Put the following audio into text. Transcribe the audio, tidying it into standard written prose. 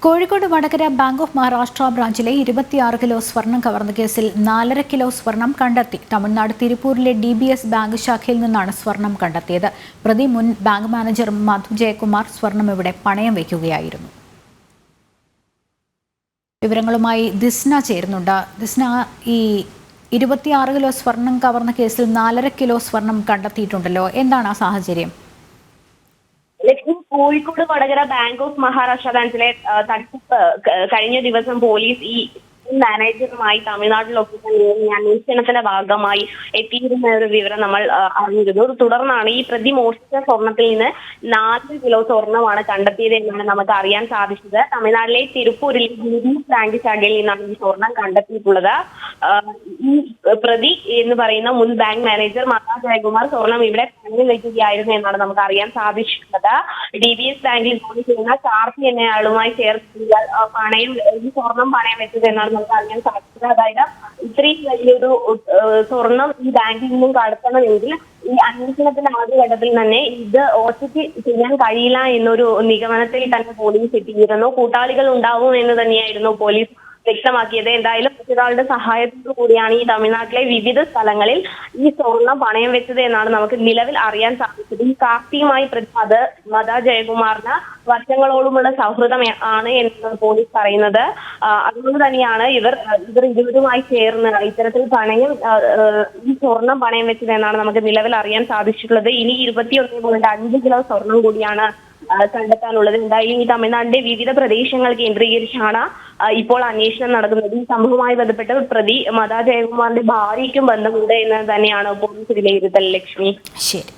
Kozhikode Vadakara Bank of Maharashtra ബ്രാഞ്ചിലെ 26 kilo സ്വർണം കവർന്ന കേസിൽ 4.5 കിലോ സ്വർണം കണ്ടെത്തി. തമിഴ്നാട് തിരുപ്പൂരിലെ DBS ബാങ്ക് ശാഖയിൽ നിന്നാണ് സ്വർണം കണ്ടെത്തിയത്. പ്രതി മുൻ ബാങ്ക് മാനേജർ മധു ജയകുമാർ സ്വർണം ഇവിടെ പണയം വയ്ക്കുകയായിരുന്നു. വിവരങ്ങളുമായി ദിസ്ന ചേരുന്നുണ്ട്. ദിസ്ന, ഈ 26 കിലോ സ്വർണം കവർന്ന കേസിൽ 4.5 കിലോ സ്വർണം കണ്ടെത്തിയിട്ടുണ്ടല്ലോ, എന്താണ് ആ സാഹചര്യം? കോഴിക്കോട് വടകര ബാങ്ക് ഓഫ് മഹാരാഷ്ട്ര ബ്രാഞ്ചിലെ തട്ടിപ്പ് കഴിഞ്ഞ ദിവസം പോലീസ് ഈ മാനേജറുമായി തമിഴ്നാട്ടിലൊക്കെ അന്വേഷണത്തിന്റെ ഭാഗമായി എത്തിയിരുന്ന ഒരു വിവരം നമ്മൾ അറിഞ്ഞിരുന്നു. തുടർന്നാണ് ഈ പ്രതി മോഷ്ടിച്ച സ്വർണത്തിൽ നിന്ന് 4 കിലോ സ്വർണമാണ് കണ്ടെത്തിയത് എന്നാണ് നമുക്ക് അറിയാൻ സാധിച്ചത്. തമിഴ്നാട്ടിലെ തിരുപ്പൂരിൽ DBS ബാങ്ക് ശാഖയിൽ നിന്നാണ് ഈ സ്വർണം കണ്ടെത്തിയിട്ടുള്ളത്. ഈ പ്രതി എന്ന് പറയുന്ന മുൻ ബാങ്ക് മാനേജർ മധു ജയകുമാർ സ്വർണം ഇവിടെ പണയം വയ്ക്കുകയായിരുന്നു എന്നാണ് നമുക്ക് അറിയാൻ സാധിച്ചിട്ടുള്ളത്. DBS ബാങ്കിൽ ജോലി ചെയ്യുന്ന കാർത്തി എന്നയാളുമായി ചേർത്ത് പണയം ഈ സ്വർണം പണയം വെച്ചത് എന്നാണ് നമുക്ക് അറിയാൻ സാധിച്ചത്. അതായത് ഇത്രയും വലിയൊരു സ്വർണം ഈ ബാങ്കിൽ നിന്നും കടത്തണമെങ്കിൽ ഈ അന്വേഷണത്തിന്റെ ആദ്യഘട്ടത്തിൽ തന്നെ ഇത് ഒറ്റയ്ക്ക് ചെയ്യാൻ കഴിയില്ല എന്നൊരു നിഗമനത്തിൽ തന്നെ പോലീസ് എത്തിയിരുന്നു. കൂട്ടാളികൾ ഉണ്ടാവും എന്ന് തന്നെയായിരുന്നു പോലീസ് വ്യക്തമാക്കിയത്. എന്തായാലും മറ്റൊരാളുടെ സഹായത്തോടു കൂടിയാണ് ഈ തമിഴ്നാട്ടിലെ വിവിധ സ്ഥലങ്ങളിൽ ഈ സ്വർണം പണയം വെച്ചത് എന്നാണ് നമുക്ക് നിലവിൽ അറിയാൻ സാധിച്ചത്. ഈ കാർത്തിയുമായി മധു ജയകുമാറിന് വർഷങ്ങളോളമുള്ള സൗഹൃദം ആണ് എന്നാണ് പോലീസ് പറയുന്നത്. അതുകൊണ്ട് തന്നെയാണ് ഇവർ ഇരുവരുമായി ചേർന്ന് ഇത്തരത്തിൽ ഈ സ്വർണം പണയം വെച്ചത് എന്നാണ് നമുക്ക് നിലവിൽ അറിയാൻ സാധിച്ചിട്ടുള്ളത്. ഇനി 21.5 കിലോ സ്വർണം കൂടിയാണ് കണ്ടെത്താനുള്ളത്. എന്തായാലും ഈ തമിഴ്നാടിന്റെ വിവിധ പ്രദേശങ്ങൾ കേന്ദ്രീകരിച്ചാണ് ഇപ്പോൾ അന്വേഷണം നടക്കുന്നത്. ഈ സംഭവവുമായി ബന്ധപ്പെട്ട് പ്രതി മധു ജയകുമാറിന്റെ ഭാര്യയ്ക്കും ബന്ധമുണ്ട് എന്ന് തന്നെയാണ് പോലീസ് വിലയിരുത്തൽ. ലക്ഷ്മി. ശരി.